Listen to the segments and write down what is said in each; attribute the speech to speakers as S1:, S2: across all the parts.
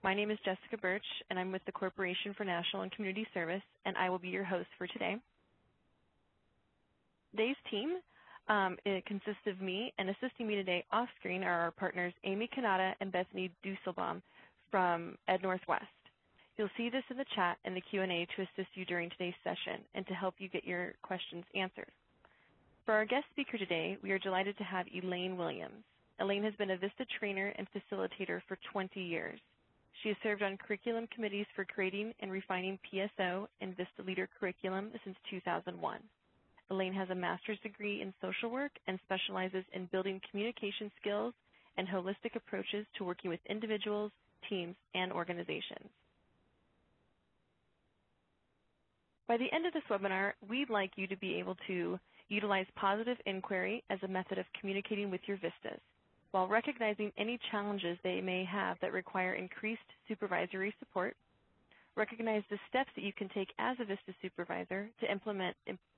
S1: My name is Jessica Birch, and I'm with the Corporation for National and Community Service, and I will be your host for today. Today's team it consists of me, and assisting me today off-screen are our partners Amy Kanata and Bethany Dusselbaum from Ed Northwest. You'll see this in the chat and the Q&A to assist you during today's session and to help you get your questions answered. For our guest speaker today, we are delighted to have Elaine Williams. Elaine has been a VISTA trainer and facilitator for 20 years. She has served on curriculum committees for creating and refining PSO and VISTA Leader curriculum since 2001. Elaine has a master's degree in social work and specializes in building communication skills and holistic approaches to working with individuals, teams, and organizations. By the end of this webinar, we'd like you to be able to utilize positive inquiry as a method of communicating with your VISTAs, while recognizing any challenges they may have that require increased supervisory support. Recognize the steps that you can take as a VISTA supervisor to implement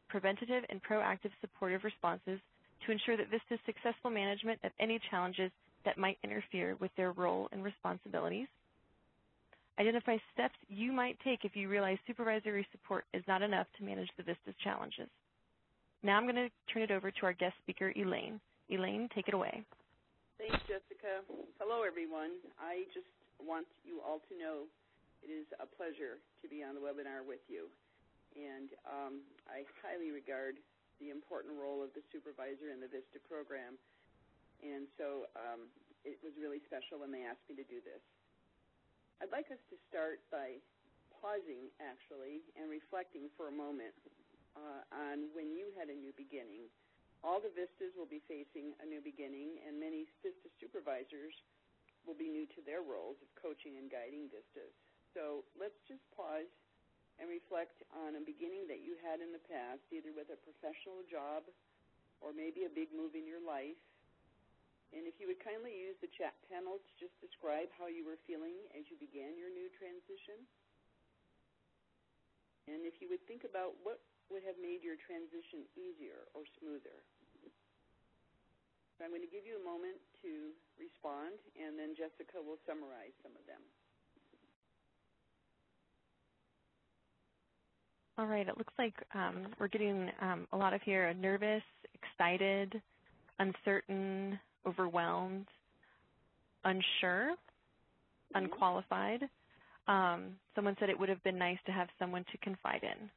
S1: preventative and proactive supportive responses to ensure that VISTA's successful management of any challenges that might interfere with their role and responsibilities. Identify steps you might take if you realize supervisory support is not enough to manage the VISTA's challenges. Now I'm going to turn it over to our guest speaker, Elaine. Elaine, take it away.
S2: Thanks, Jessica. Hello, everyone. I just want you all to know it is a pleasure to be on the webinar with you. And I highly regard the important role of the supervisor in the VISTA program. And so it was really special when they asked me to do this. I'd like us to start by pausing, actually, and reflecting for a moment on when you had a new beginning. All the VISTAs will be facing a new beginning, and many VISTA supervisors will be new to their roles of coaching and guiding VISTAs. So let's just pause and reflect on a beginning that you had in the past, either with a professional job or maybe a big move in your life. And if you would kindly use the chat panel to just describe how you were feeling as you began your new transition. And if you would think about what would have made your transition easier or smoother. So I'm going to give you a moment to respond, and then Jessica will summarize some of them.
S1: All right, it looks like we're getting a lot of here: nervous, excited, uncertain, overwhelmed, unsure, unqualified. Someone said it would have been nice to have someone to confide in.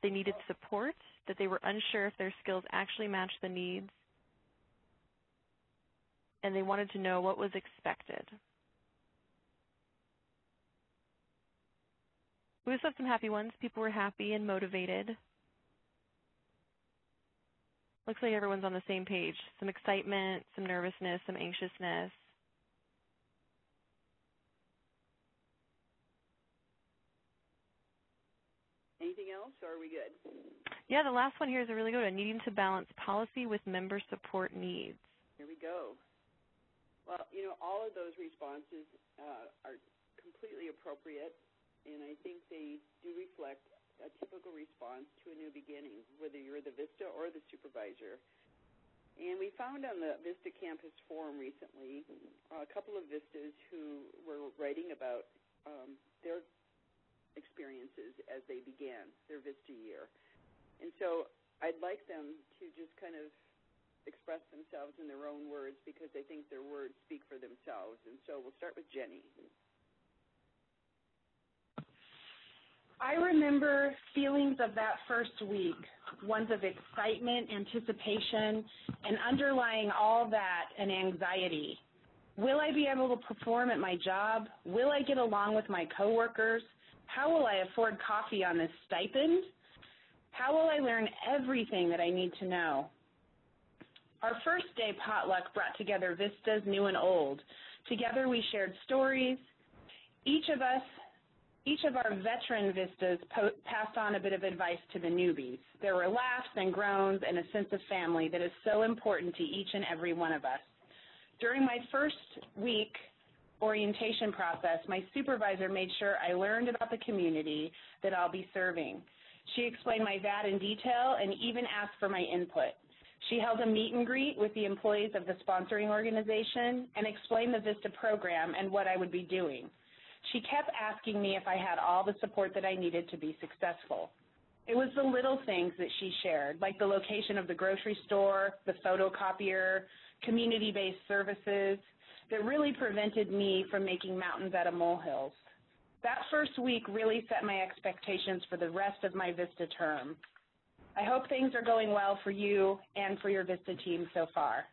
S1: They needed support, that they were unsure if their skills actually matched the needs, and they wanted to know what was expected. We also have some happy ones. People were happy and motivated. Looks like everyone's on the same page. Some excitement, some nervousness, some anxiousness.
S2: Anything else, or are we good?
S1: Yeah, the last one here is a really good one, needing to balance policy with member support needs.
S2: Here we go. Well, you know, all of those responses are completely appropriate, and I think they do reflect a typical response to a new beginning, whether you're the VISTA or the supervisor. And we found on the VISTA Campus Forum recently a couple of VISTAs who were writing about their experiences as they began their VISTA year. And so I'd like them to just kind of express themselves in their own words, because I think their words speak for themselves. And so we'll start with Jenny.
S3: I remember feelings of that first week, ones of excitement, anticipation, and underlying all that, an anxiety. Will I be able to perform at my job? Will I get along with my coworkers? How will I afford coffee on this stipend? How will I learn everything that I need to know? Our first day potluck brought together VISTAs new and old. Together we shared stories. Each of our veteran VISTAs passed on a bit of advice to the newbies. There were laughs and groans and a sense of family that is so important to each and every one of us. During my first week orientation process, my supervisor made sure I learned about the community that I'll be serving. She explained my VAD in detail and even asked for my input. She held a meet and greet with the employees of the sponsoring organization and explained the VISTA program and what I would be doing. She kept asking me if I had all the support that I needed to be successful. It was the little things that she shared, like the location of the grocery store, the photocopier, community-based services, that really prevented me from making mountains out of molehills. That first week really set my expectations for the rest of my VISTA term. I hope things are going well for you and for your VISTA team so far.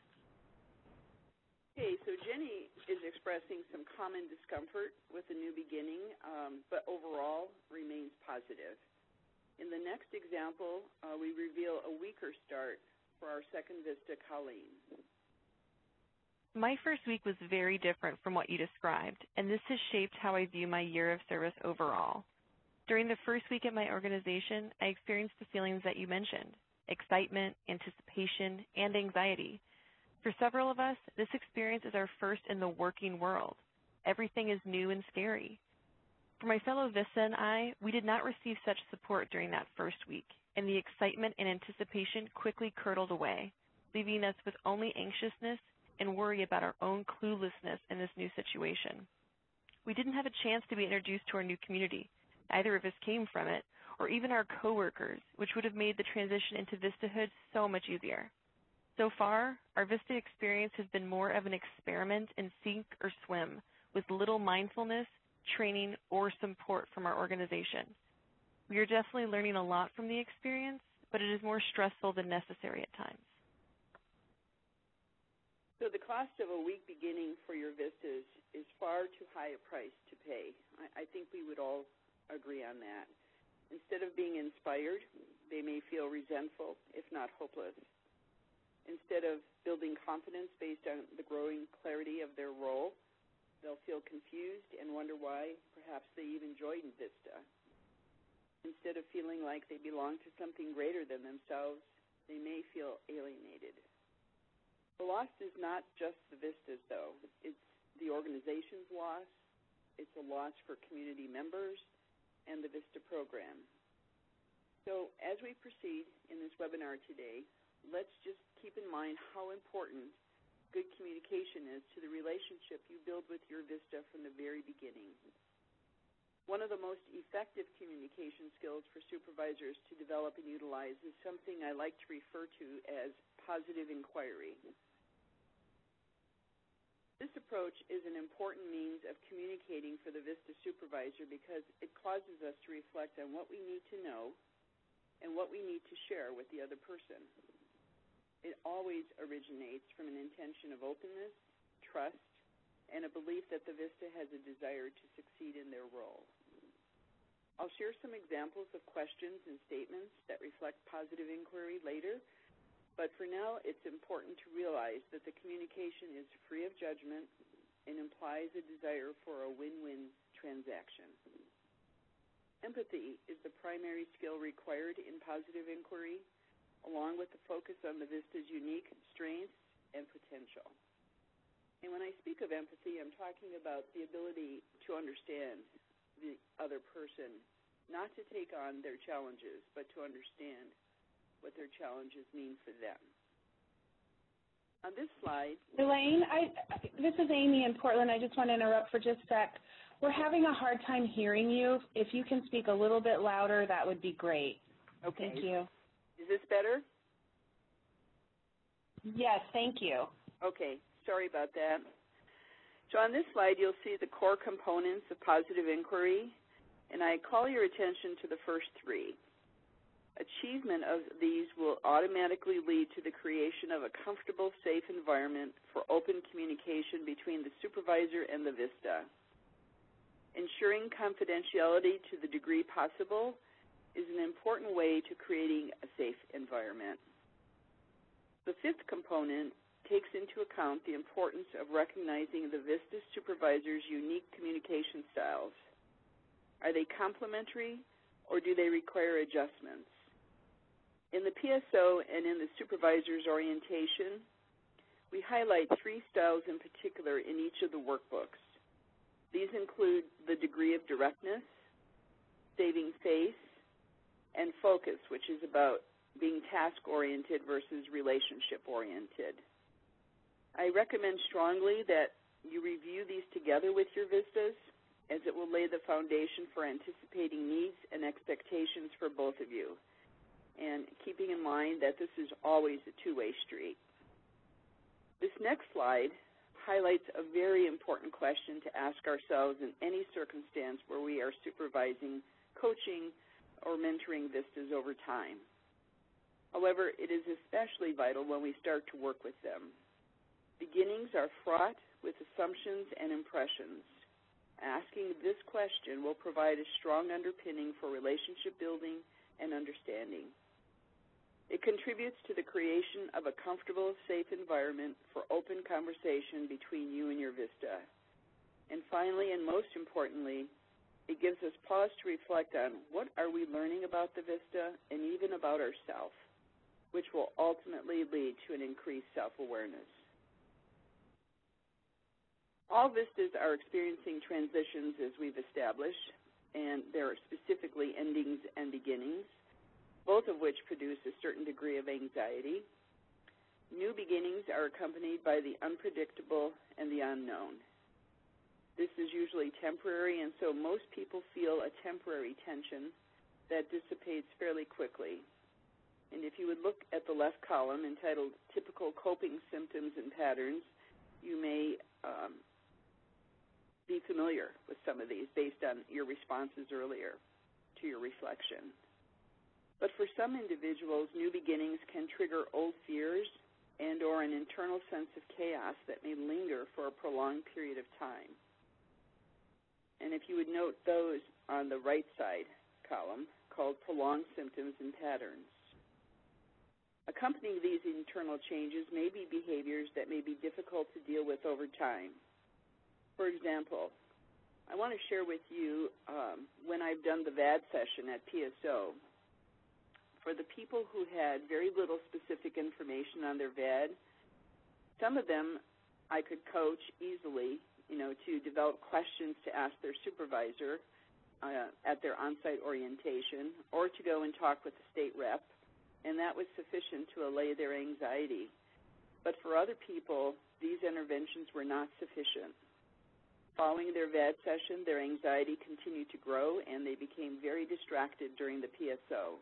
S2: Okay, so Jenny is expressing some common discomfort with the new beginning, but overall remains positive. In the next example, we reveal a weaker start for our second VISTA, Colleen.
S1: My first week was very different from what you described, and this has shaped how I view my year of service overall. During the first week at my organization, I experienced the feelings that you mentioned: excitement, anticipation, and anxiety. For several of us, this experience is our first in the working world. Everything is new and scary. For my fellow VISTA and I, we did not receive such support during that first week, and the excitement and anticipation quickly curdled away, leaving us with only anxiousness and worry about our own cluelessness in this new situation. We didn't have a chance to be introduced to our new community. Neither of us came from it, or even our coworkers, which would have made the transition into VISTAhood so much easier. So far, our VISTA experience has been more of an experiment in sink or swim, with little mindfulness, training, or support from our organization. We are definitely learning a lot from the experience, but it is more stressful than necessary at times.
S2: So the cost of a week beginning for your VISTAs is far too high a price to pay. I think we would all agree on that. Instead of being inspired, they may feel resentful, if not hopeless. Instead of building confidence based on the growing clarity of their role, they'll feel confused and wonder why perhaps they even joined VISTA. Instead of feeling like they belong to something greater than themselves, they may feel alienated. The loss is not just the VISTAs, though. It's the organization's loss, it's a loss for community members, and the VISTA program. So as we proceed in this webinar today, let's just keep in mind how important good communication is to the relationship you build with your VISTA from the very beginning. One of the most effective communication skills for supervisors to develop and utilize is something I like to refer to as positive inquiry. This approach is an important means of communicating for the VISTA supervisor because it causes us to reflect on what we need to know and what we need to share with the other person. It always originates from an intention of openness, trust, and a belief that the VISTA has a desire to succeed in their role. I'll share some examples of questions and statements that reflect positive inquiry later, but for now it's important to realize that the communication is free of judgment and implies a desire for a win-win transaction. Empathy is the primary skill required in positive inquiry, along with the focus on the VISTA's unique strengths and potential. And when I speak of empathy, I'm talking about the ability to understand the other person, not to take on their challenges, but to understand what their challenges mean for them. On this slide,
S3: Elaine, this is Amy in Portland. I just want to interrupt for just a sec. We're having a hard time hearing you. If you can speak a little bit louder, that would be great.
S2: Okay.
S3: Thank you.
S2: Is this better?
S3: Yes, thank you.
S2: Okay, sorry about that. So on this slide, you'll see the core components of positive inquiry, and I call your attention to the first three. Achievement of these will automatically lead to the creation of a comfortable, safe environment for open communication between the supervisor and the VISTA. Ensuring confidentiality to the degree possible is an important way to creating a safe environment. The fifth component takes into account the importance of recognizing the VISTA supervisor's unique communication styles. Are they complementary, or do they require adjustments? In the PSO and in the supervisor's orientation, we highlight three styles in particular in each of the workbooks. These include the degree of directness, saving face, and focus, which is about being task-oriented versus relationship-oriented. I recommend strongly that you review these together with your VISTAs, as it will lay the foundation for anticipating needs and expectations for both of you, and keeping in mind that this is always a two-way street. This next slide highlights a very important question to ask ourselves in any circumstance where we are supervising, coaching, or mentoring VISTAs over time. However, it is especially vital when we start to work with them. Beginnings are fraught with assumptions and impressions. Asking this question will provide a strong underpinning for relationship building and understanding. It contributes to the creation of a comfortable, safe environment for open conversation between you and your VISTA. And finally, and most importantly, it gives us pause to reflect on what are we learning about the VISTA and even about ourselves, which will ultimately lead to an increased self-awareness. All VISTAs are experiencing transitions, as we've established, and there are specifically endings and beginnings, both of which produce a certain degree of anxiety. New beginnings are accompanied by the unpredictable and the unknown. This is usually temporary, and so most people feel a temporary tension that dissipates fairly quickly. And if you would look at the left column entitled Typical Coping Symptoms and Patterns, you may be familiar with some of these based on your responses earlier to your reflection. But for some individuals, new beginnings can trigger old fears and or an internal sense of chaos that may linger for a prolonged period of time. And if you would note those on the right side column, called prolonged symptoms and patterns. Accompanying these internal changes may be behaviors that may be difficult to deal with over time. For example, I want to share with you when I've done the VAD session at PSO. For the people who had very little specific information on their VAD, some of them I could coach easily, to develop questions to ask their supervisor at their on-site orientation, or to go and talk with the state rep, and that was sufficient to allay their anxiety. But for other people, these interventions were not sufficient. Following their VAD session, their anxiety continued to grow, and they became very distracted during the PSO.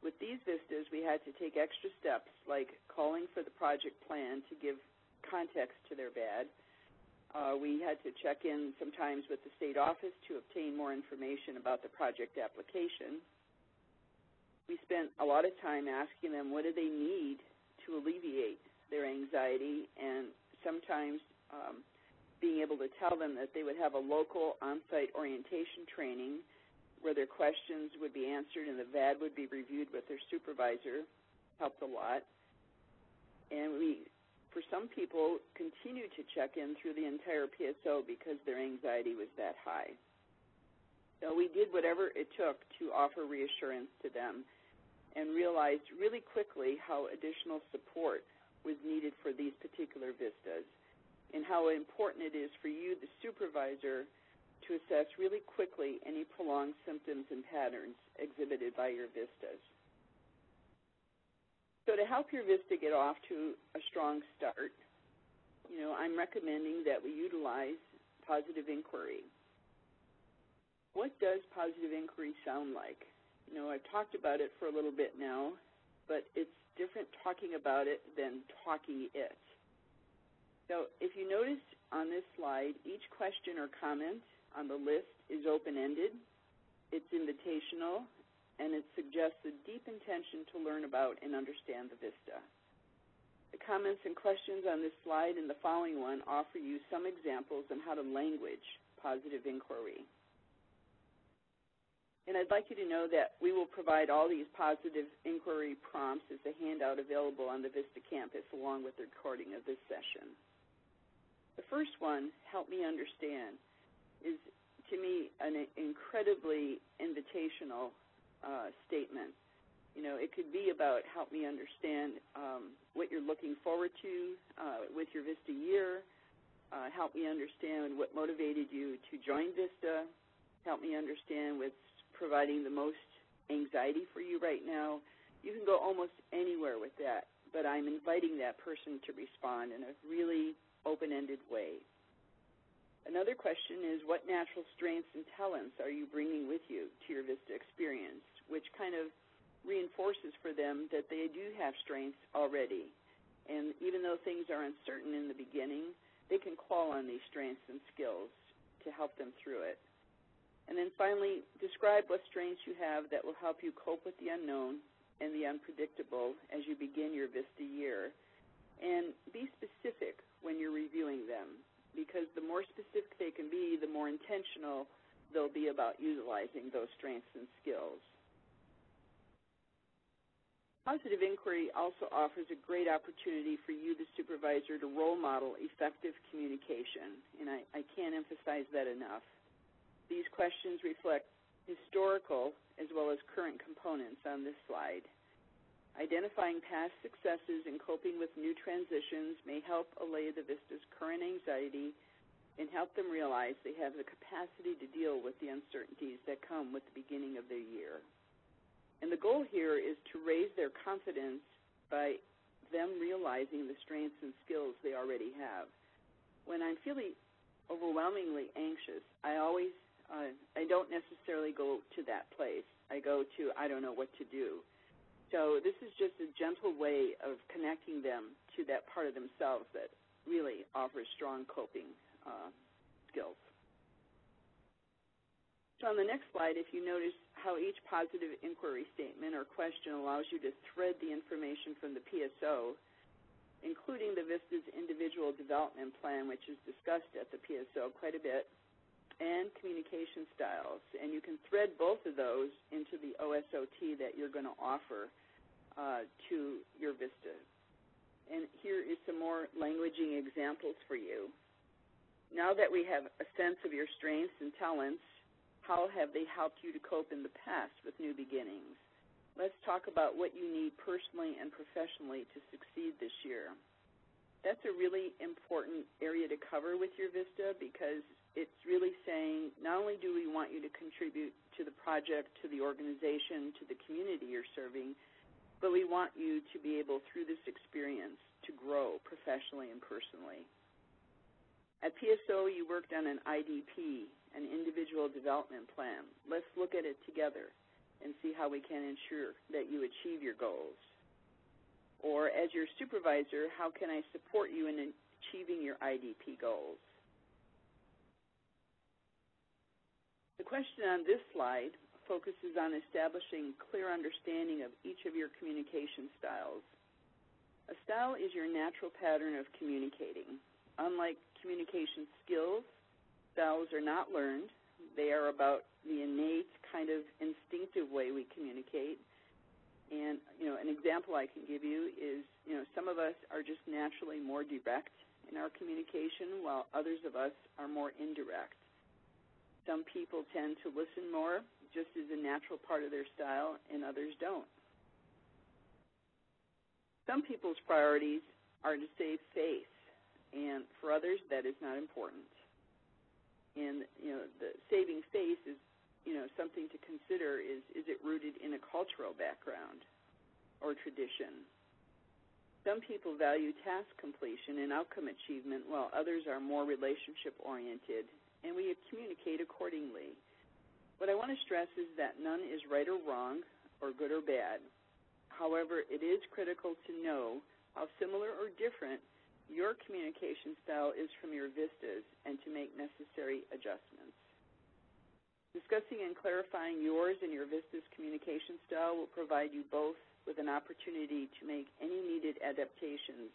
S2: With these VISTAs, we had to take extra steps, like calling for the project plan to give context to their VAD. We had to check in sometimes with the state office to obtain more information about the project application. We spent a lot of time asking them what do they need to alleviate their anxiety, and sometimes being able to tell them that they would have a local on-site orientation training where their questions would be answered and the VAD would be reviewed with their supervisor helped a lot. And we, for some people, continued to check in through the entire PSO because their anxiety was that high. So we did whatever it took to offer reassurance to them and realized really quickly how additional support was needed for these particular VISTAs and how important it is for you, the supervisor, to assess really quickly any prolonged symptoms and patterns exhibited by your VISTAs. So to help your VISTA get off to a strong start, I'm recommending that we utilize positive inquiry. What does positive inquiry sound like? I've talked about it for a little bit now, but it's different talking about it than talking it. So if you notice on this slide, each question or comment on the list is open-ended, it's invitational, and it suggests a deep intention to learn about and understand the VISTA. The comments and questions on this slide and the following one offer you some examples on how to language positive inquiry. And I'd like you to know that we will provide all these positive inquiry prompts as a handout available on the VISTA campus along with the recording of this session. The first one, help me understand, is to me an incredibly invitational statement. It could be about help me understand what you're looking forward to with your VISTA year, help me understand what motivated you to join VISTA, help me understand what's providing the most anxiety for you right now. You can go almost anywhere with that, but I'm inviting that person to respond in a really open-ended way. Another question is, what natural strengths and talents are you bringing with you to your VISTA experience, which kind of reinforces for them that they do have strengths already. And even though things are uncertain in the beginning, they can call on these strengths and skills to help them through it. And then finally, describe what strengths you have that will help you cope with the unknown and the unpredictable as you begin your VISTA year. And be specific when you're reviewing them, because the more specific they can be, the more intentional they'll be about utilizing those strengths and skills. Positive inquiry also offers a great opportunity for you, the supervisor, to role model effective communication, and I can't emphasize that enough. These questions reflect historical as well as current components on this slide. Identifying past successes and coping with new transitions may help allay the VISTA's current anxiety and help them realize they have the capacity to deal with the uncertainties that come with the beginning of their year. And the goal here is to raise their confidence by them realizing the strengths and skills they already have. When I'm feeling overwhelmingly anxious, I don't necessarily go to that place. I go to, I don't know what to do. So this is just a gentle way of connecting them to that part of themselves that really offers strong coping skills. So on the next slide, if you notice how each positive inquiry statement or question allows you to thread the information from the PSO, including the VISTA's individual development plan, which is discussed at the PSO quite a bit, and communication styles. And you can thread both of those into the OSOT that you're going to offer to your VISTA. And here is some more languaging examples for you. Now that we have a sense of your strengths and talents, how have they helped you to cope in the past with new beginnings? Let's talk about what you need personally and professionally to succeed this year. That's a really important area to cover with your VISTA, because it's really saying not only do we want you to contribute to the project, to the organization, to the community you're serving, but we want you to be able, through this experience, to grow professionally and personally. At PSO, you worked on an IDP, an individual development plan. Let's look at it together and see how we can ensure that you achieve your goals. Or as your supervisor, how can I support you in achieving your IDP goals? The question on this slide focuses on establishing clear understanding of each of your communication styles. A style is your natural pattern of communicating. Unlike communication skills, styles are not learned. They are about the innate kind of instinctive way we communicate. And, an example I can give you is, some of us are just naturally more direct in our communication, while others of us are more indirect. Some people tend to listen more, just as a natural part of their style, and others don't. Some people's priorities are to save face, and for others, that is not important. And, the saving face is, something to consider is it rooted in a cultural background or tradition? Some people value task completion and outcome achievement, while others are more relationship-oriented, and we communicate accordingly. What I want to stress is that none is right or wrong or good or bad. However, it is critical to know how similar or different your communication style is from your VISTA's and to make necessary adjustments. Discussing and clarifying yours and your VISTA's communication style will provide you both with an opportunity to make any needed adaptations,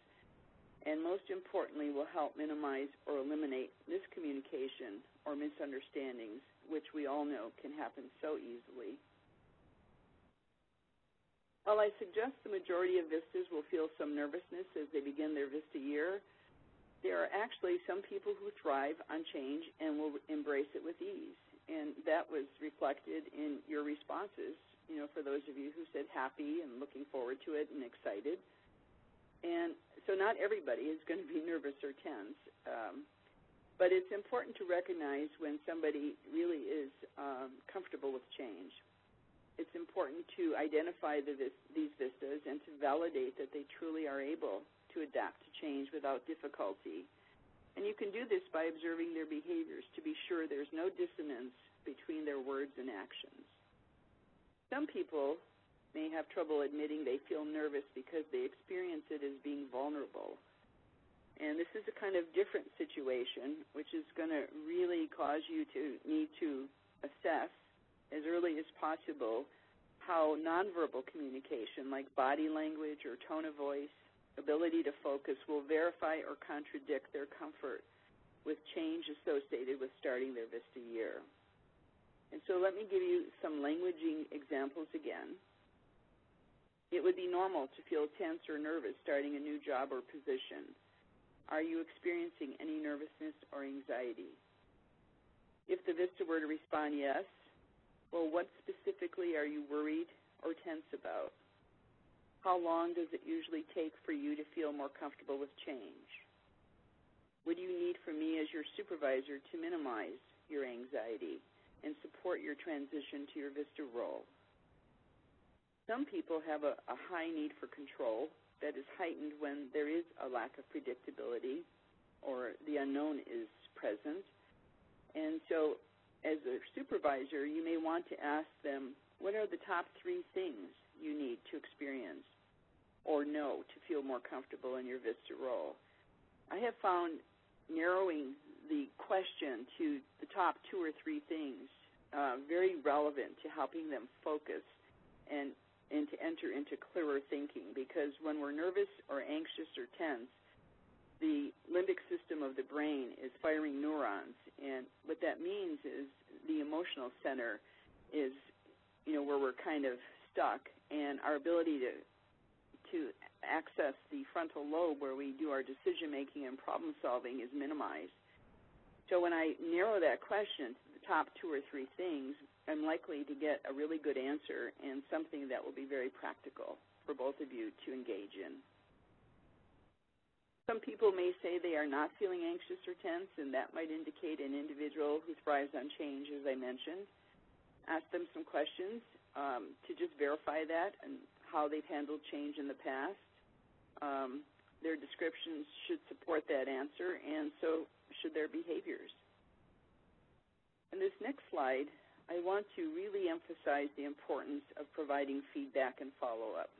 S2: and most importantly will help minimize or eliminate miscommunication or misunderstandings, which we all know can happen so easily. While I suggest the majority of VISTAs will feel some nervousness as they begin their VISTA year, there are actually some people who thrive on change and will embrace it with ease. And that was reflected in your responses, for those of you who said happy and looking forward to it and excited. And so not everybody is going to be nervous or tense, but it's important to recognize when somebody really is comfortable with change. it's important to identify these VISTAs and to validate that they truly are able to adapt to change without difficulty. And you can do this by observing their behaviors to be sure there's no dissonance between their words and actions. Some people may have trouble admitting they feel nervous because they experience it as being vulnerable. And this is a kind of different situation, which is going to really cause you to need to assess as early as possible how nonverbal communication, like body language or tone of voice, ability to focus, will verify or contradict their comfort with change associated with starting their VISTA year. And so let me give you some languaging examples again. It would be normal to feel tense or nervous starting a new job or position. Are you experiencing any nervousness or anxiety? If the VISTA were to respond yes, well, what specifically are you worried or tense about? How long does it usually take for you to feel more comfortable with change? What do you need from me as your supervisor to minimize your anxiety and support your transition to your VISTA role? Some people have a high need for control that is heightened when there is a lack of predictability or the unknown is present. And so as a supervisor, you may want to ask them, what are the top 3 things you need to experience or know to feel more comfortable in your VISTA role? I have found narrowing the question to the top 2 or 3 things very relevant to helping them focus and to enter into clearer thinking, because when we're nervous or anxious or tense, the limbic system of the brain is firing neurons, and what that means is the emotional center is, where we're kind of stuck, and our ability to access the frontal lobe where we do our decision-making and problem-solving is minimized. So when I narrow that question to the top 2 or 3 things, I'm likely to get a really good answer and something that will be very practical for both of you to engage in. Some people may say they are not feeling anxious or tense, and that might indicate an individual who thrives on change, as I mentioned. Ask them some questions to just verify that and how they've handled change in the past. Their descriptions should support that answer, and so should their behaviors. In this next slide, I want to really emphasize the importance of providing feedback and follow-up.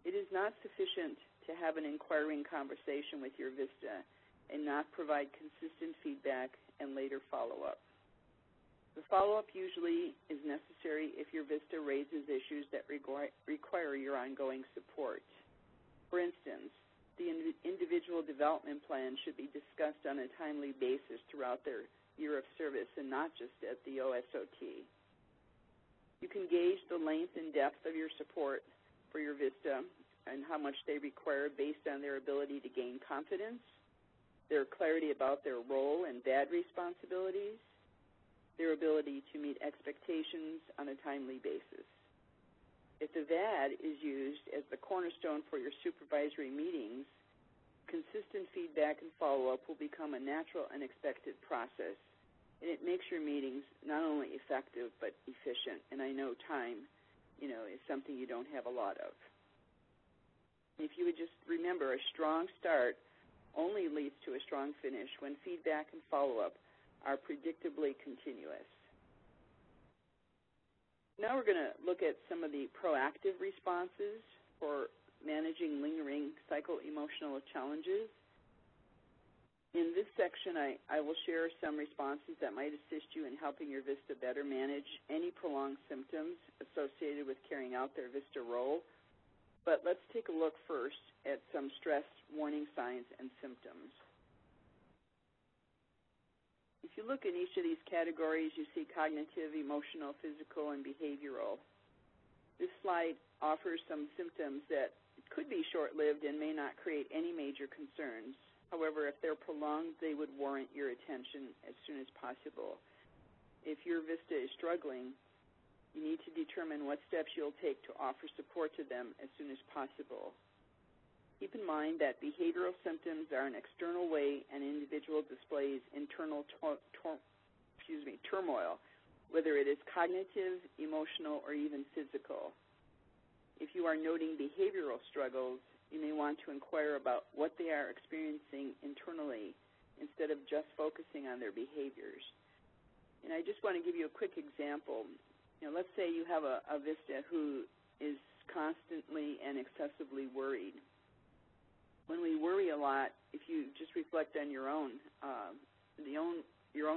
S2: It is not sufficient to have an inquiring conversation with your VISTA and not provide consistent feedback and later follow-up. The follow-up usually is necessary if your VISTA raises issues that require your ongoing support. For instance, the individual development plan should be discussed on a timely basis throughout their year of service and not just at the OSOT. You can gauge the length and depth of your support for your VISTA and how much they require based on their ability to gain confidence, their clarity about their role and VAD responsibilities, their ability to meet expectations on a timely basis. If the VAD is used as the cornerstone for your supervisory meetings, consistent feedback and follow-up will become a natural and expected process, and it makes your meetings not only effective but efficient. And I know time, is something you don't have a lot of. If you would just remember, a strong start only leads to a strong finish when feedback and follow-up are predictably continuous. Now we're going to look at some of the proactive responses for managing lingering psycho-emotional challenges. In this section, I will share some responses that might assist you in helping your VISTA better manage any prolonged symptoms associated with carrying out their VISTA role. But let's take a look first at some stress warning signs and symptoms. If you look in each of these categories, you see cognitive, emotional, physical, and behavioral. This slide offers some symptoms that could be short-lived and may not create any major concerns. However, if they're prolonged, they would warrant your attention as soon as possible. If your VISTA is struggling, you need to determine what steps you'll take to offer support to them as soon as possible. Keep in mind that behavioral symptoms are an external way an individual displays internal turmoil, whether it is cognitive, emotional, or even physical. If you are noting behavioral struggles, you may want to inquire about what they are experiencing internally instead of just focusing on their behaviors. And I just want to give you a quick example. Let's say you have a VISTA who is constantly and excessively worried. When we worry a lot, if you just reflect on your own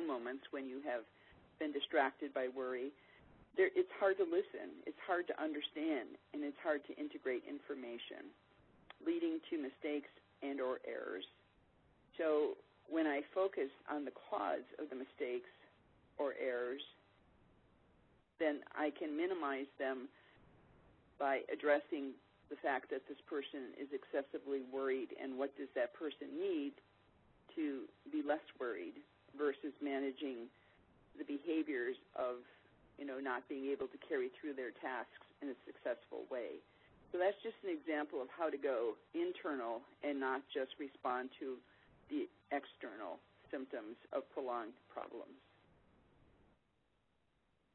S2: moments when you have been distracted by worry, it's hard to listen, it's hard to understand, and it's hard to integrate information, leading to mistakes and or errors. So when I focus on the cause of the mistakes or errors, then I can minimize them by addressing the fact that this person is excessively worried and what does that person need to be less worried versus managing the behaviors of not being able to carry through their tasks in a successful way. So that's just an example of how to go internal and not just respond to the external symptoms of prolonged problems.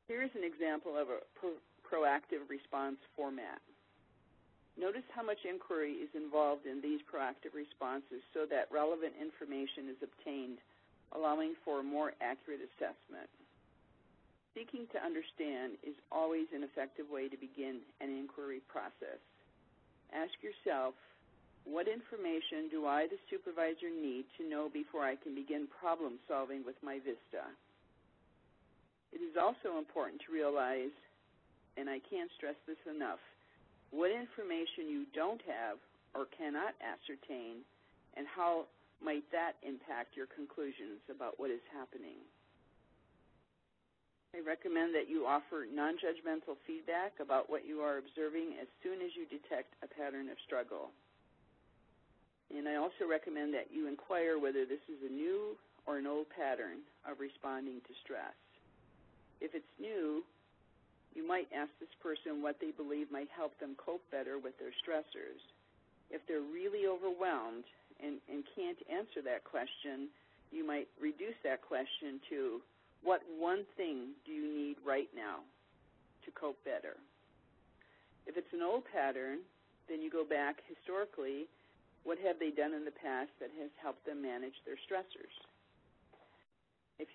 S2: Here's an example of a proactive response format. Notice how much inquiry is involved in these proactive responses so that relevant information is obtained, allowing for a more accurate assessment. Seeking to understand is always an effective way to begin an inquiry process. Ask yourself, what information do I, the supervisor, need to know before I can begin problem solving with my VISTA? It is also important to realize, and I can't stress this enough, what information you don't have or cannot ascertain, and how might that impact your conclusions about what is happening. I recommend that you offer non-judgmental feedback about what you are observing as soon as you detect a pattern of struggle. And I also recommend that you inquire whether this is a new or an old pattern of responding to stress. If it's new, you might ask this person what they believe might help them cope better with their stressors. If they're really overwhelmed and can't answer that question, you might reduce that question to, what one thing do you need right now to cope better? If it's an old pattern, then you go back historically, what have they done in the past that has helped them manage their stressors? If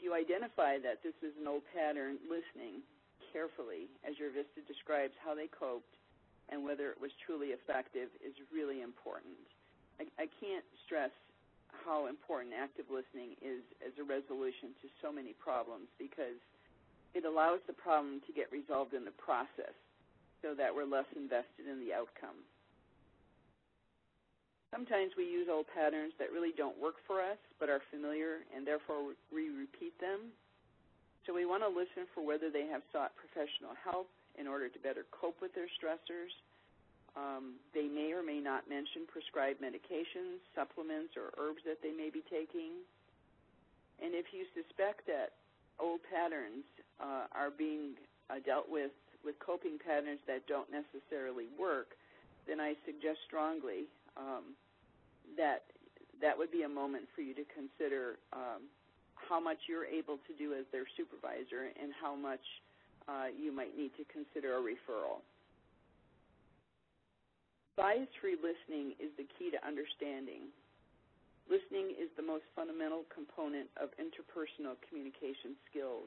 S2: you identify that this is an old pattern, listening carefully as your VISTA describes how they coped and whether it was truly effective is really important. I can't stress how important active listening is as a resolution to so many problems, because it allows the problem to get resolved in the process so that we're less invested in the outcome. Sometimes we use old patterns that really don't work for us but are familiar, and therefore we repeat them. So we want to listen for whether they have sought professional help in order to better cope with their stressors. They may or may not mention prescribed medications, supplements, or herbs that they may be taking. And if you suspect that old patterns are being dealt with coping patterns that don't necessarily work, then I suggest strongly that would be a moment for you to consider how much you're able to do as their supervisor and how much you might need to consider a referral. Bias-free listening is the key to understanding. Listening is the most fundamental component of interpersonal communication skills.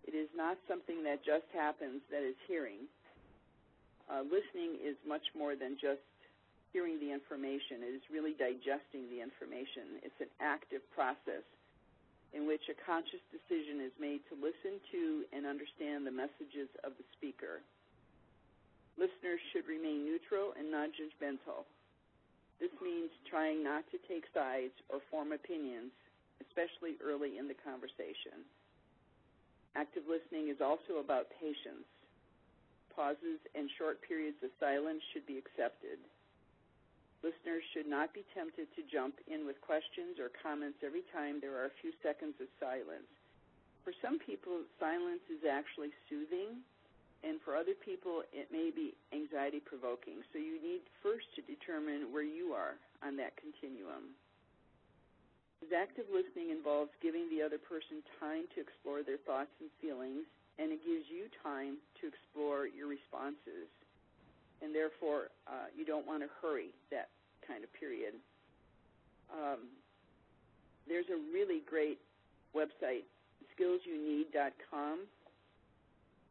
S2: It is not something that just happens, that is hearing. Listening is much more than just hearing the information. It is really digesting the information. It's an active process in which a conscious decision is made to listen to and understand the messages of the speaker. Listeners should remain neutral and non-judgmental. This means trying not to take sides or form opinions, especially early in the conversation. Active listening is also about patience. Pauses and short periods of silence should be accepted. Listeners should not be tempted to jump in with questions or comments every time there are a few seconds of silence. For some people, silence is actually soothing, and for other people, it may be anxiety-provoking. So you need first to determine where you are on that continuum. Active listening involves giving the other person time to explore their thoughts and feelings, and it gives you time to explore your responses. And therefore, you don't want to hurry that kind of period. There's a really great website, skillsyouneed.com,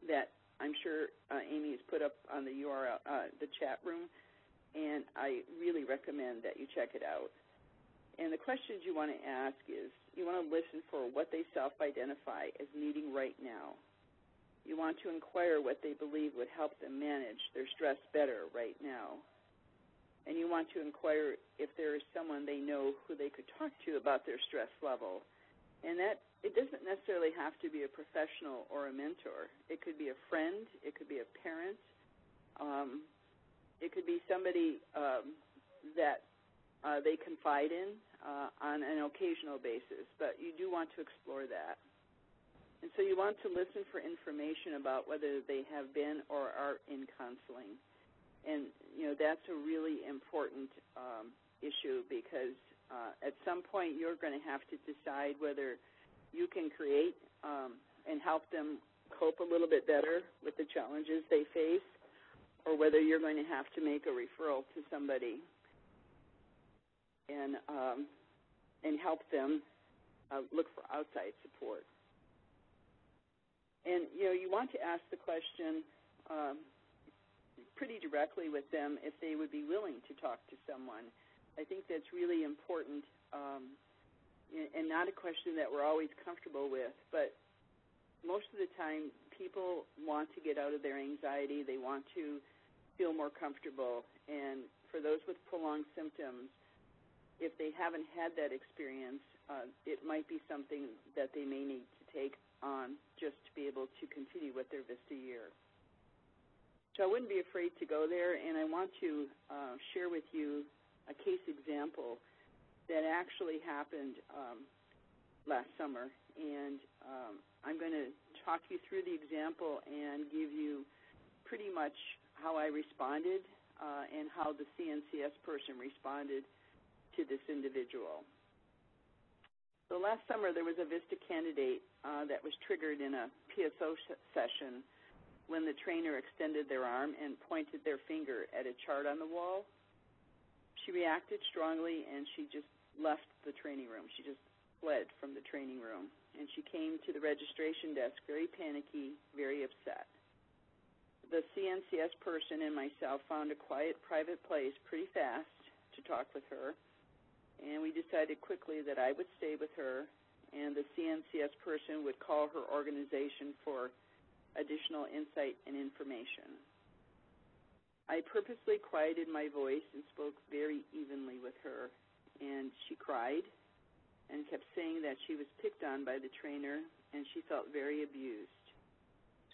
S2: that I'm sure Amy has put up on the URL, the chat room, and I really recommend that you check it out. And the questions you want to ask is, you want to listen for what they self-identify as needing right now. You want to inquire what they believe would help them manage their stress better right now. And you want to inquire if there is someone they know who they could talk to about their stress level. And that, it doesn't necessarily have to be a professional or a mentor. It could be a friend. It could be a parent. It could be somebody that they confide in on an occasional basis, but you do want to explore that. And so you want to listen for information about whether they have been or are in counseling. And, you know, that's a really important issue because at some point you're going to have to decide whether you can create and help them cope a little bit better with the challenges they face, or whether you're going to have to make a referral to somebody and help them look for outside support. And, you know, you want to ask the question pretty directly with them if they would be willing to talk to someone. I think that's really important and not a question that we're always comfortable with, but most of the time people want to get out of their anxiety. They want to feel more comfortable. And for those with prolonged symptoms, if they haven't had that experience, it might be something that they may need to take on just to be able to continue with their VISTA year. So I wouldn't be afraid to go there, and I want to share with you a case example that actually happened last summer. And I'm going to talk you through the example and give you pretty much how I responded and how the CNCS person responded to this individual. So last summer there was a VISTA candidate that was triggered in a PSO session when the trainer extended their arm and pointed their finger at a chart on the wall. She reacted strongly and she just left the training room. She just fled from the training room. And she came to the registration desk very panicky, very upset. The CNCS person and myself found a quiet, private place pretty fast to talk with her. And we decided quickly that I would stay with her and the CNCS person would call her organization for additional insight and information. I purposely quieted my voice and spoke very evenly with her, and she cried and kept saying that she was picked on by the trainer and she felt very abused.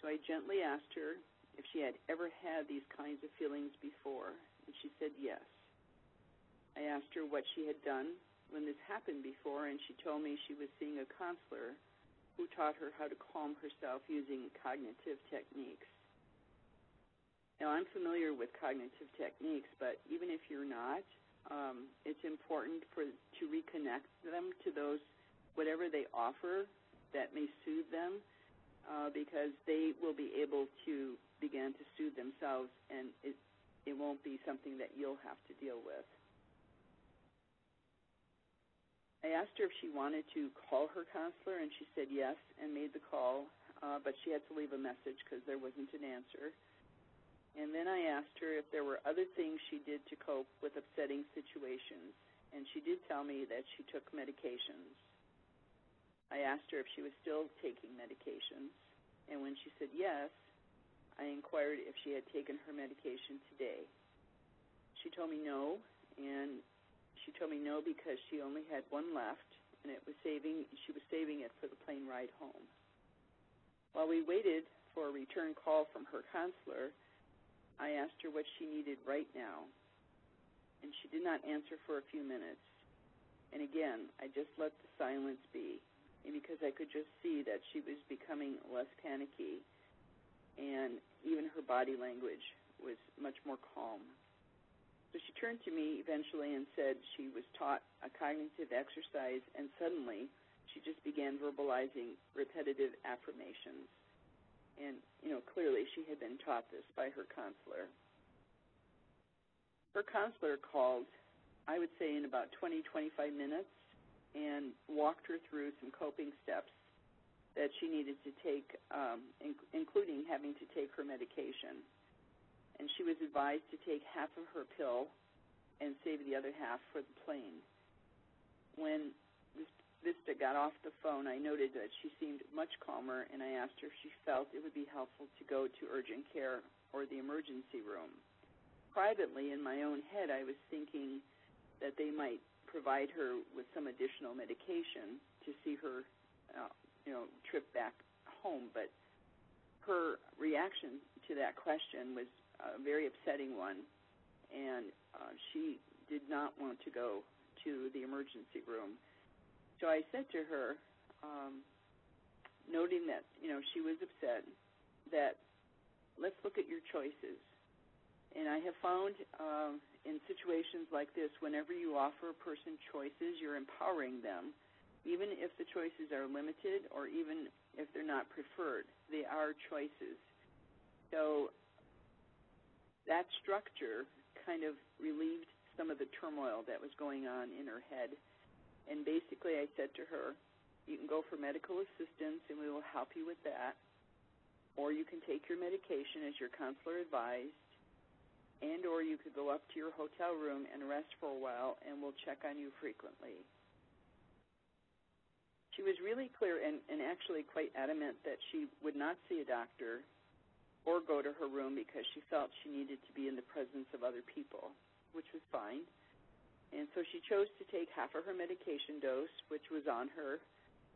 S2: So I gently asked her if she had ever had these kinds of feelings before, and she said yes. I asked her what she had done when this happened before, and she told me she was seeing a counselor who taught her how to calm herself using cognitive techniques. Now, I'm familiar with cognitive techniques, but even if you're not, it's important to reconnect them to those, whatever they offer that may soothe them, because they will be able to begin to soothe themselves, and it won't be something that you'll have to deal with. I asked her if she wanted to call her counselor, and she said yes and made the call, but she had to leave a message because there wasn't an answer. And then I asked her if there were other things she did to cope with upsetting situations, and she did tell me that she took medications. I asked her if she was still taking medications, and when she said yes, I inquired if she had taken her medication today. She told me no, and she told me no because she only had one left, and she was saving it for the plane ride home. While we waited for a return call from her counselor, I asked her what she needed right now, and she did not answer for a few minutes. And again, I just let the silence be, and because I could just see that she was becoming less panicky, and even her body language was much more calm. So she turned to me eventually and said she was taught a cognitive exercise, and suddenly she just began verbalizing repetitive affirmations. And, clearly she had been taught this by her counselor. Her counselor called, I would say, in about 20, 25 minutes and walked her through some coping steps that she needed to take, including having to take her medication. And she was advised to take half of her pill and save the other half for the plane. When VISTA got off the phone, I noted that she seemed much calmer, and I asked her if she felt it would be helpful to go to urgent care or the emergency room. Privately, in my own head, I was thinking that they might provide her with some additional medication to see her, trip back home. But her reaction to that question was a very upsetting one, and she did not want to go to the emergency room. So I said to her, noting that, she was upset, that let's look at your choices. And I have found in situations like this, whenever you offer a person choices, you're empowering them, even if the choices are limited or even if they're not preferred. They are choices. So that structure kind of relieved some of the turmoil that was going on in her head. And basically I said to her, you can go for medical assistance and we will help you with that, or you can take your medication as your counselor advised, and or you could go up to your hotel room and rest for a while, and we'll check on you frequently. She was really clear and actually quite adamant that she would not see a doctor or go to her room because she felt she needed to be in the presence of other people, which was fine. And so she chose to take half of her medication dose, which was on her,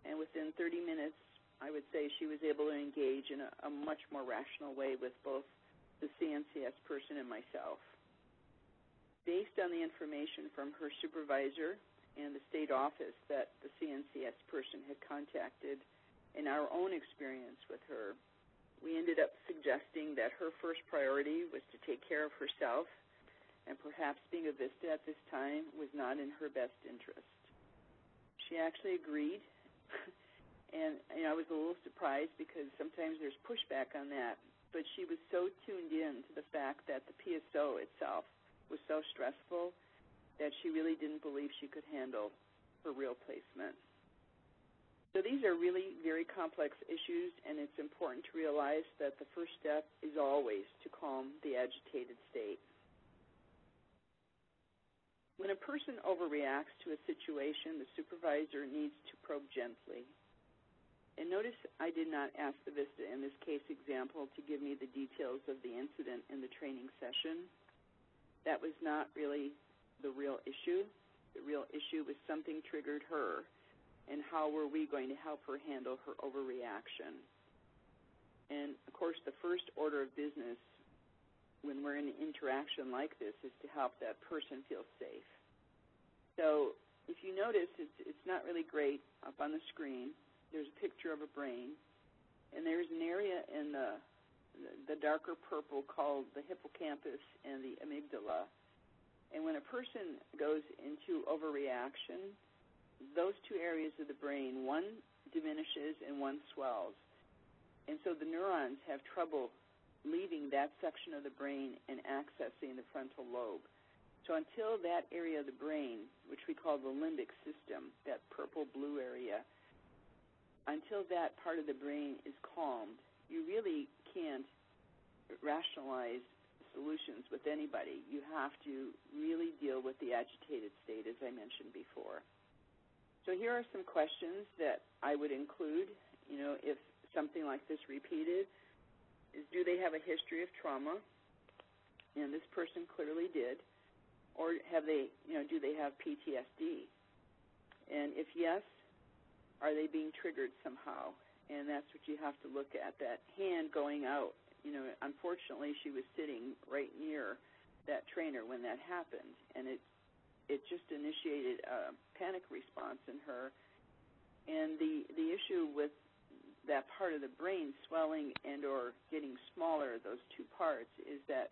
S2: and within 30 minutes, I would say she was able to engage in a much more rational way with both the CNCS person and myself. Based on the information from her supervisor and the state office that the CNCS person had contacted and our own experience with her, we ended up suggesting that her first priority was to take care of herself, and perhaps being a VISTA at this time was not in her best interest. She actually agreed, and I was a little surprised because sometimes there's pushback on that, but she was so tuned in to the fact that the PSO itself was so stressful that she really didn't believe she could handle her real placement. So these are really very complex issues, and it's important to realize that the first step is always to calm the agitated state. When a person overreacts to a situation, the supervisor needs to probe gently. And notice I did not ask the VISTA in this case example to give me the details of the incident in the training session. That was not really the real issue. The real issue was something triggered her, and how were we going to help her handle her overreaction. And, of course, the first order of business when we're in an interaction like this is to help that person feel safe. So if you notice, it's not really great up on the screen. There's a picture of a brain, and there's an area in the darker purple called the hippocampus and the amygdala. And when a person goes into overreaction, those two areas of the brain, one diminishes and one swells. And so the neurons have trouble leaving that section of the brain and accessing the frontal lobe. So until that area of the brain, which we call the limbic system, that purple-blue area, until that part of the brain is calmed, you really can't rationalize solutions with anybody. You have to really deal with the agitated state, as I mentioned before. So here are some questions that I would include, if something like this repeated, is do they have a history of trauma? And this person clearly did. Or have they, do they have PTSD? And if yes, are they being triggered somehow? And that's what you have to look at, that hand going out. Unfortunately, she was sitting right near that trainer when that happened, and it just initiated a panic response in her. And the issue with that part of the brain swelling and or getting smaller, those two parts, is that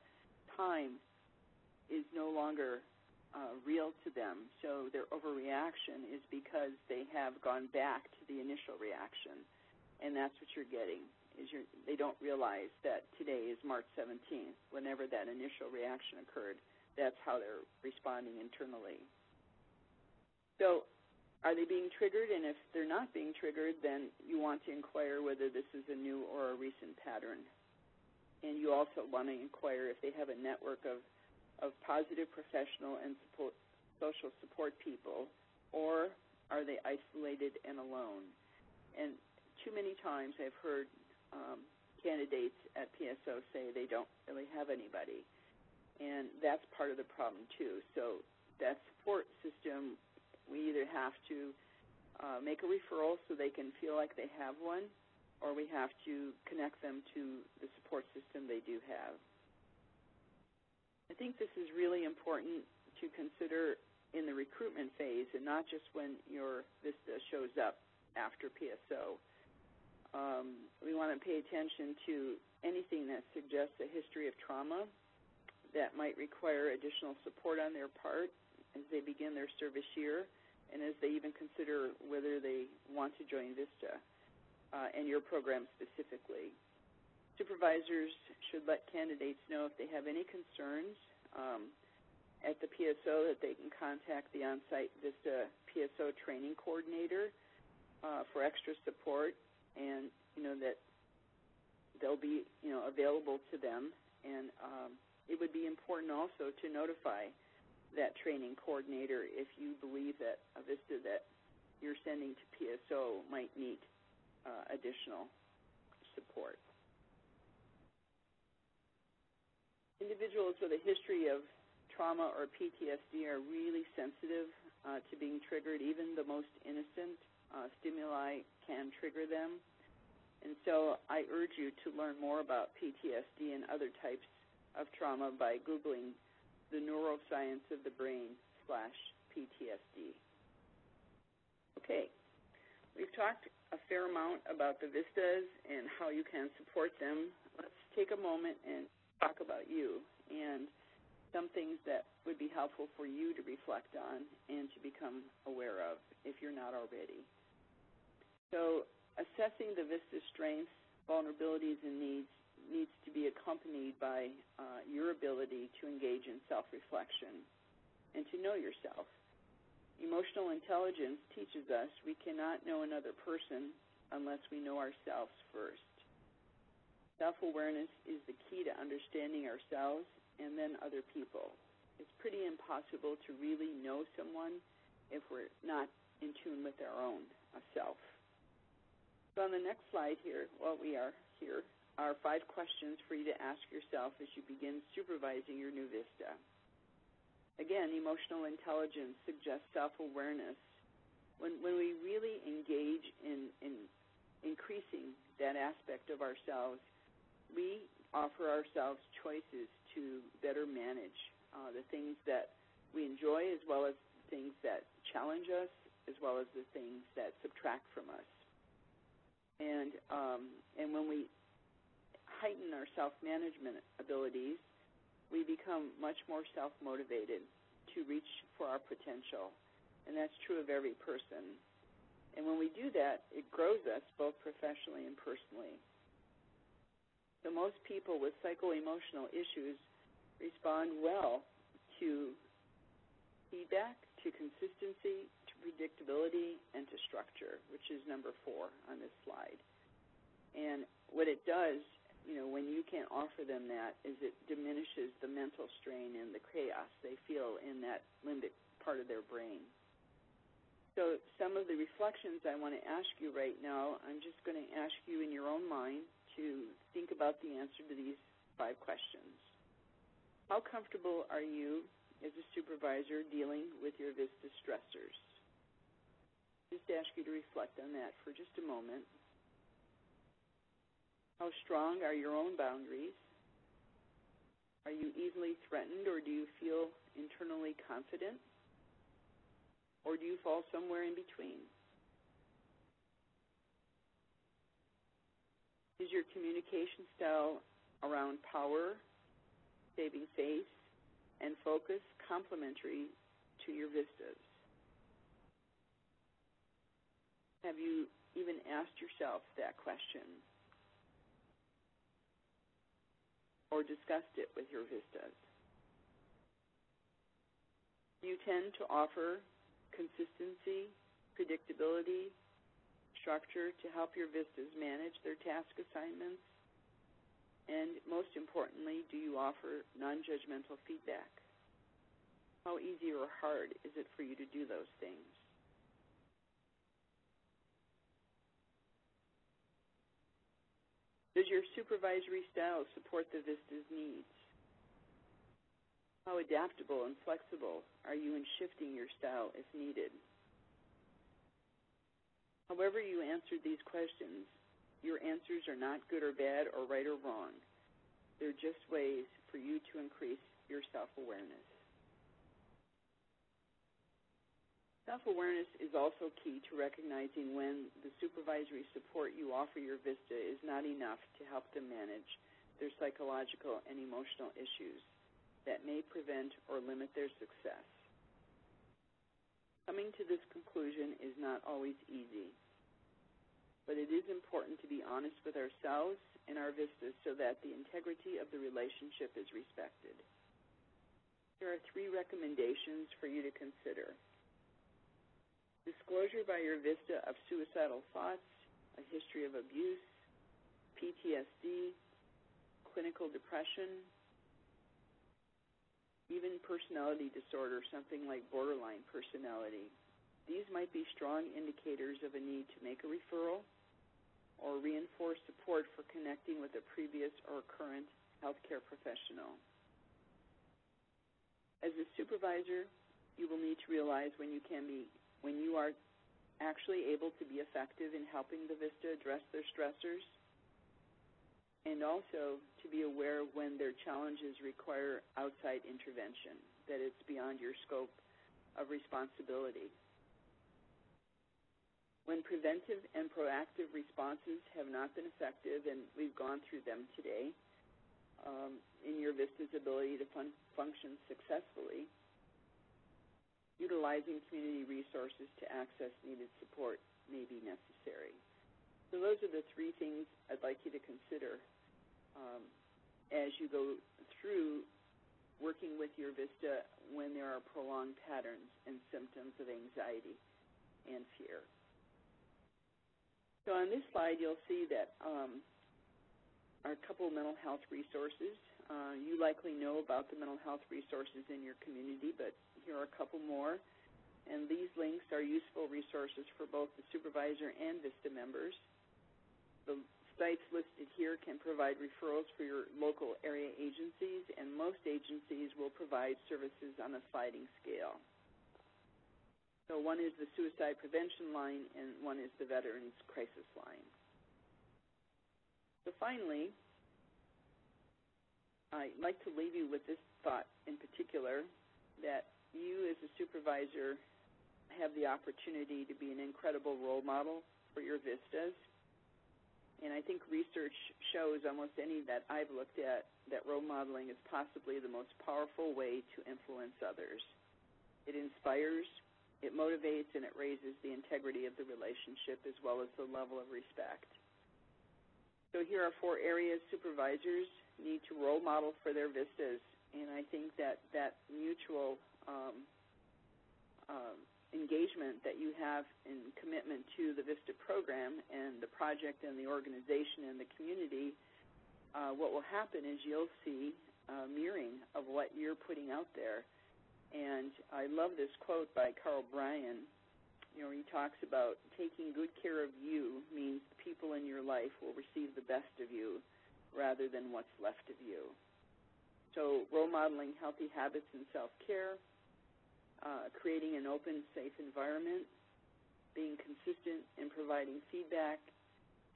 S2: time is no longer real to them. So their overreaction is because they have gone back to the initial reaction, and that's what you're getting. They don't realize that today is March 17th. Whenever that initial reaction occurred, that's how they're responding internally. So are they being triggered? And if they're not being triggered, then you want to inquire whether this is a new or a recent pattern. And you also want to inquire if they have a network of positive professional and social support people, or are they isolated and alone? And too many times I've heard candidates at PSO say they don't really have anybody, and that's part of the problem too. So that support system, we either have to make a referral so they can feel like they have one, or we have to connect them to the support system they do have. I think this is really important to consider in the recruitment phase, and not just when your VISTA shows up after PSO. We want to pay attention to anything that suggests a history of trauma that might require additional support on their part as they begin their service year, and as they even consider whether they want to join VISTA and your program specifically. Supervisors should let candidates know if they have any concerns at the PSO, that they can contact the on-site VISTA PSO training coordinator for extra support, and that they'll be available to them. And it would be important also to notify that training coordinator if you believe that a VISTA that you're sending to PSO might need additional support. Individuals with a history of trauma or PTSD are really sensitive to being triggered. Even the most innocent stimuli can trigger them. And so I urge you to learn more about PTSD and other types of trauma by Googling the neuroscience of the brain /PTSD. Okay, we've talked a fair amount about the VISTAs and how you can support them. Let's take a moment and talk about you and some things that would be helpful for you to reflect on and to become aware of if you're not already. So assessing the VISTA strengths, vulnerabilities, and needs to be accompanied by your ability to engage in self-reflection and to know yourself. Emotional intelligence teaches us we cannot know another person unless we know ourselves first. Self-awareness is the key to understanding ourselves and then other people. It's pretty impossible to really know someone if we're not in tune with our own self. So on the next slide here, we are here, are 5 questions for you to ask yourself as you begin supervising your new VISTA. Again, emotional intelligence suggests self-awareness. When we really engage in increasing that aspect of ourselves, we offer ourselves choices to better manage the things that we enjoy, as well as things that challenge us, as well as the things that subtract from us. And when we heighten our self-management abilities, we become much more self-motivated to reach for our potential. And that's true of every person. And when we do that, it grows us both professionally and personally. So most people with psycho-emotional issues respond well to feedback, to consistency, to predictability, and to structure, which is number 4 on this slide. And what it does, when you can't offer them that, is it diminishes the mental strain and the chaos they feel in that limbic part of their brain. So some of the reflections I want to ask you right now, I'm just going to ask you in your own mind to think about the answer to these 5 questions. How comfortable are you as a supervisor dealing with your VISTA stressors? Just ask you to reflect on that for just a moment. How strong are your own boundaries? Are you easily threatened, or do you feel internally confident? Or do you fall somewhere in between? Is your communication style around power, saving face, and focus complementary to your VISTAs? Have you even asked yourself that question or discussed it with your VISTAs? You tend to offer consistency, predictability, structure to help your VISTAs manage their task assignments? And most importantly, do you offer non-judgmental feedback? How easy or hard is it for you to do those things? Does your supervisory style support the VISTA's needs? How adaptable and flexible are you in shifting your style if needed? However you answered these questions, your answers are not good or bad or right or wrong. They're just ways for you to increase your self-awareness. Self-awareness is also key to recognizing when the supervisory support you offer your VISTA is not enough to help them manage their psychological and emotional issues that may prevent or limit their success. Coming to this conclusion is not always easy, but it is important to be honest with ourselves and our VISTAs so that the integrity of the relationship is respected. There are 3 recommendations for you to consider. Disclosure by your VISTA of suicidal thoughts, a history of abuse, PTSD, clinical depression, even personality disorder, something like borderline personality. These might be strong indicators of a need to make a referral or reinforce support for connecting with a previous or current healthcare professional. As a supervisor, you will need to realize when you are actually able to be effective in helping the VISTA address their stressors, and also to be aware when their challenges require outside intervention, that it's beyond your scope of responsibility. When preventive and proactive responses have not been effective, and we've gone through them today, in your VISTA's ability to function successfully, utilizing community resources to access needed support may be necessary. So those are the 3 things I'd like you to consider as you go through working with your VISTA when there are prolonged patterns and symptoms of anxiety and fear. So on this slide, you'll see that are a couple of mental health resources. You likely know about the mental health resources in your community, but here are a couple more. And these links are useful resources for both the supervisor and VISTA members. The sites listed here can provide referrals for your local area agencies, and most agencies will provide services on a sliding scale. So one is the suicide prevention line, and one is the Veterans Crisis Line. So finally, I'd like to leave you with this thought in particular, that you as a supervisor have the opportunity to be an incredible role model for your VISTAs. And I think research shows, almost any that I've looked at, that role modeling is possibly the most powerful way to influence others. It inspires, it motivates, and it raises the integrity of the relationship as well as the level of respect. So here are 4 areas supervisors need to role model for their VISTAs, and I think that mutual engagement that you have in commitment to the VISTA program and the project and the organization and the community, what will happen is you'll see mirroring of what you're putting out there. And I love this quote by Carl Bryan. You know, he talks about taking good care of you means the people in your life will receive the best of you rather than what's left of you. So role modeling healthy habits and self-care, creating an open, safe environment, being consistent in providing feedback,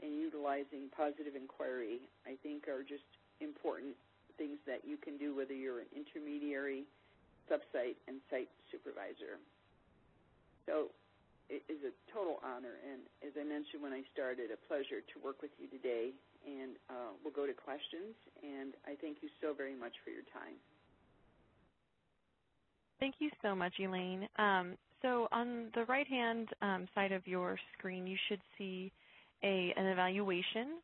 S2: and utilizing positive inquiry, I think are just important things that you can do whether you're an intermediary, sub-site, and site supervisor. So it is a total honor, and as I mentioned when I started, a pleasure to work with you today. And we'll go to questions, and I thank you so very much for your time.
S1: Thank you so much, Elaine. So on the right-hand side of your screen, you should see an evaluation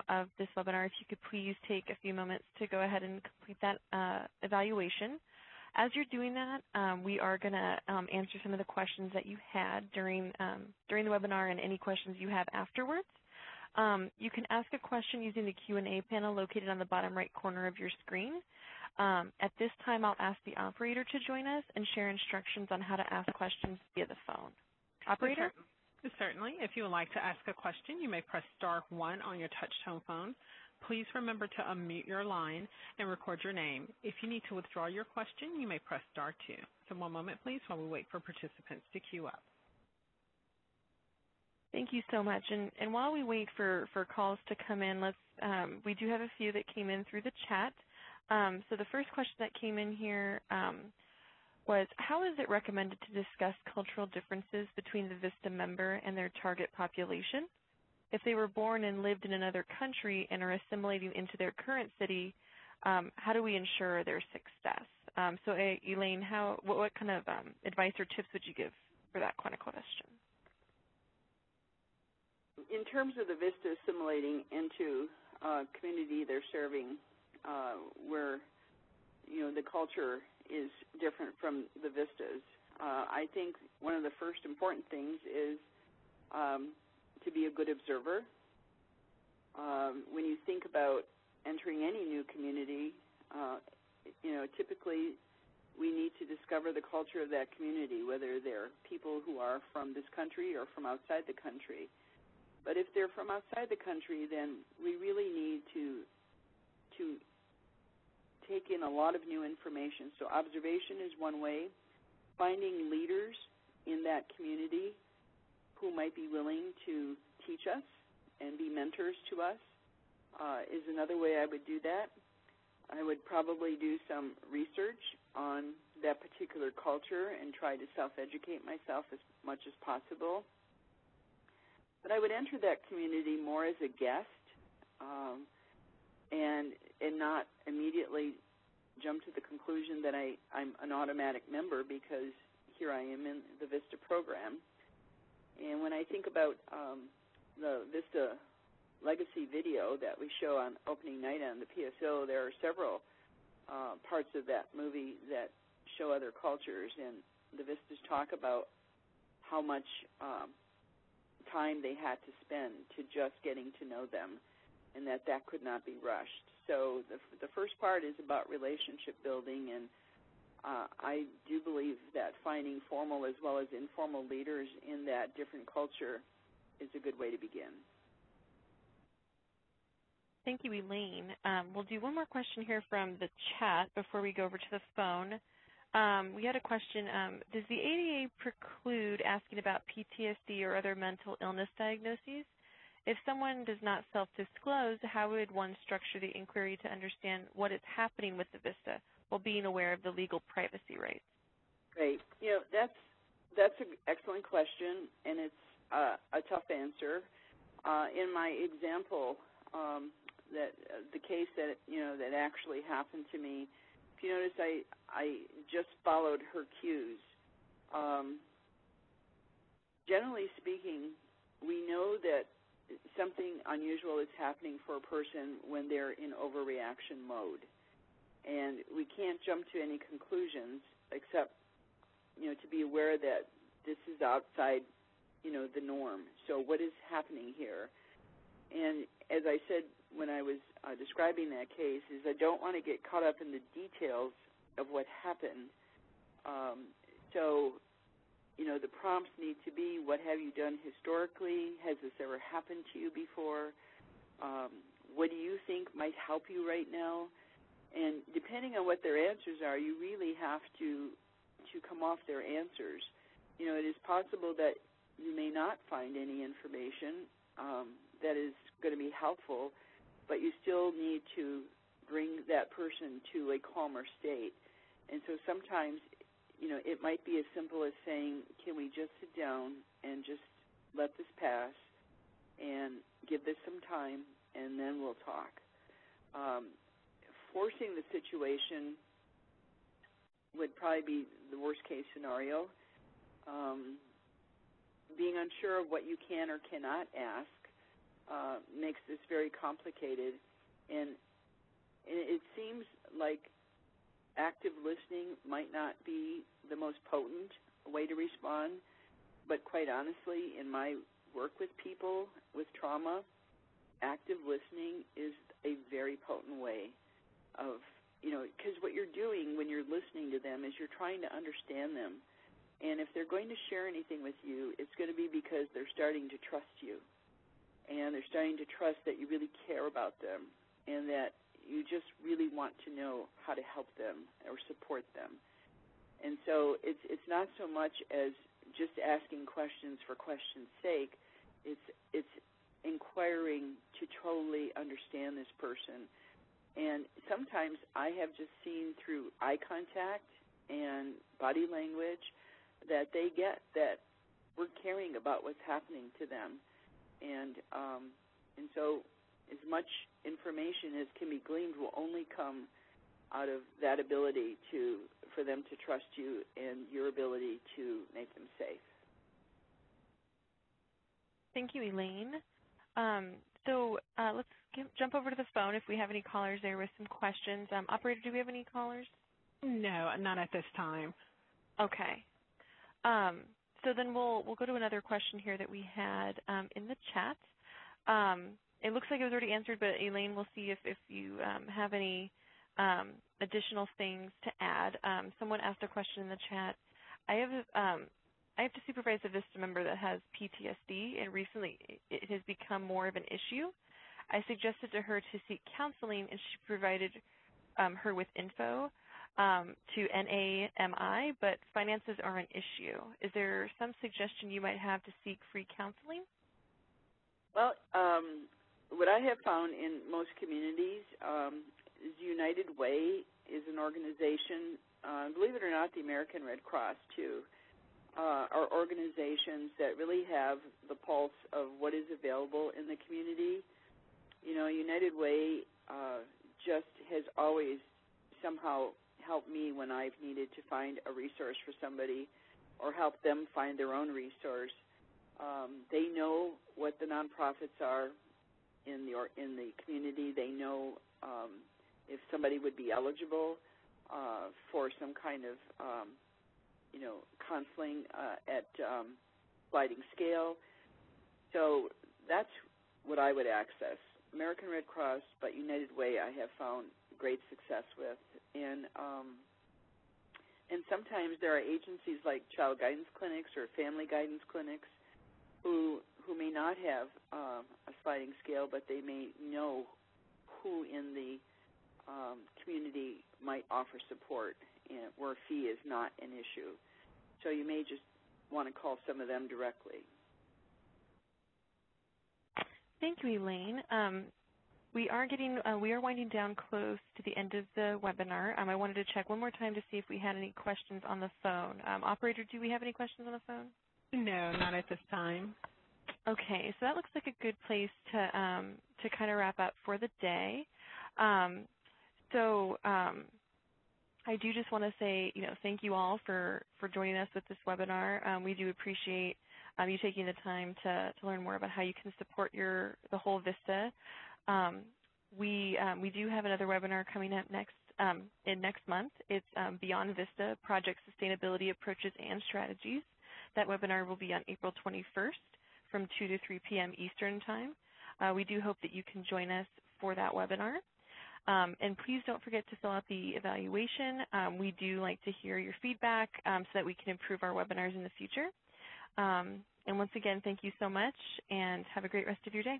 S1: of this webinar. If you could please take a few moments to go ahead and complete that evaluation. As you're doing that, we are going to answer some of the questions that you had during the webinar and any questions you have afterwards. You can ask a question using the Q&A panel located on the bottom right corner of your screen. At this time, I'll ask the operator to join us and share instructions on how to ask questions via the phone. Operator?
S4: Certainly. If you would like to ask a question, you may press *1 on your touch-tone phone. Please remember to unmute your line and record your name. If you need to withdraw your question, you may press *2. So one moment, please, while we wait for participants to queue up.
S1: Thank you so much. And while we wait for calls to come in, we do have a few that came in through the chat. So the first question that came in here was, how is it recommended to discuss cultural differences between the VISTA member and their target population? If they were born and lived in another country and are assimilating into their current city, how do we ensure their success? So Elaine, what kind of advice or tips would you give for that kind of question?
S2: In terms of the VISTA assimilating into community they're serving, where the culture is different from the VISTAs, I think one of the first important things is to be a good observer. When you think about entering any new community, typically we need to discover the culture of that community, whether they're people who are from this country or from outside the country. But if they're from outside the country, then we really need to take in a lot of new information. So observation is one way. Finding leaders in that community who might be willing to teach us and be mentors to us is another way I would do that. I would probably do some research on that particular culture and try to self-educate myself as much as possible. But I would enter that community more as a guest and not immediately jump to the conclusion that I'm an automatic member because here I am in the VISTA program. And when I think about the VISTA Legacy video that we show on opening night on the PSO, there are several parts of that movie that show other cultures, and the VISTAs talk about how much time they had to spend to just getting to know them, and that could not be rushed. So the first part is about relationship building, and I do believe that finding formal as well as informal leaders in that different culture is a good way to begin.
S1: Thank you, Elaine. We'll do one more question here from the chat before we go over to the phone. We had a question, does the ADA preclude asking about PTSD or other mental illness diagnoses? If someone does not self-disclose, how would one structure the inquiry to understand what is happening with the VISTA while being aware of the legal privacy rights?
S2: Great. That's an excellent question, and it's a tough answer. In my example, the case that actually happened to me, if you notice, I just followed her cues. Generally speaking, we know that something unusual is happening for a person when they're in overreaction mode. And we can't jump to any conclusions except, to be aware that this is outside, the norm. So what is happening here? And as I said when I was describing that case, is I don't want to get caught up in the details of what happened. The prompts need to be, what have you done historically? Has this ever happened to you before? What do you think might help you right now? And depending on what their answers are, you really have to come off their answers. It is possible that you may not find any information that is going to be helpful, but you still need to bring that person to a calmer state. And so sometimes, it might be as simple as saying, can we just sit down and just let this pass and give this some time, and then we'll talk. Forcing the situation would probably be the worst case scenario. Being unsure of what you can or cannot ask makes this very complicated, and it seems like active listening might not be the most potent way to respond, but quite honestly, in my work with people with trauma, active listening is a very potent way of, because what you're doing when you're listening to them is you're trying to understand them. And if they're going to share anything with you, it's going to be because they're starting to trust you. And they're starting to trust that you really care about them and that you just really want to know how to help them or support them. And so it's not so much as just asking questions for questions' sake. It's inquiring to totally understand this person. And sometimes I have just seen through eye contact and body language that they get that we're caring about what's happening to them. And so as much information as can be gleaned will only come out of that ability for them to trust you and your ability to make them safe.
S1: Thank you, Elaine. So let's jump over to the phone if we have any callers there with some questions. Operator, do we have any callers?
S4: No, not at this time.
S1: Okay. So then we'll go to another question here that we had in the chat. It looks like it was already answered, but Elaine, we'll see if you have any additional things to add. Someone asked a question in the chat. I have to supervise a VISTA member that has PTSD, and recently it has become more of an issue. I suggested to her to seek counseling, and she provided her with info to NAMI, but finances are an issue. Is there some suggestion you might have to seek free counseling?
S2: Well, what I have found in most communities is United Way is an organization, believe it or not, the American Red Cross, too, are organizations that really have the pulse of what is available in the community. United Way just has always somehow helped me when I've needed to find a resource for somebody or help them find their own resource. They know what the nonprofits are in the community. They know if somebody would be eligible for some kind of counseling at sliding scale. So that's what I would access. American Red Cross, but United Way I have found great success with. And sometimes there are agencies like child guidance clinics or family guidance clinics who may not have a sliding scale, but they may know who in the community might offer support and where a fee is not an issue. So you may just want to call some of them directly.
S1: Thank you, Elaine. We are winding down close to the end of the webinar. I wanted to check one more time to see if we had any questions on the phone. Operator, do we have any questions on the phone?
S4: No, not at this time.
S1: Okay, so that looks like a good place to kind of wrap up for the day. I do just want to say, thank you all for joining us with this webinar. We do appreciate you taking the time to learn more about how you can support the whole VISTA. We do have another webinar coming up next month. It's Beyond VISTA, Project Sustainability Approaches and Strategies. That webinar will be on April 21st from 2 to 3 p.m. Eastern Time. We do hope that you can join us for that webinar. And please don't forget to fill out the evaluation. We do like to hear your feedback so that we can improve our webinars in the future. And once again, thank you so much, and have a great rest of your day.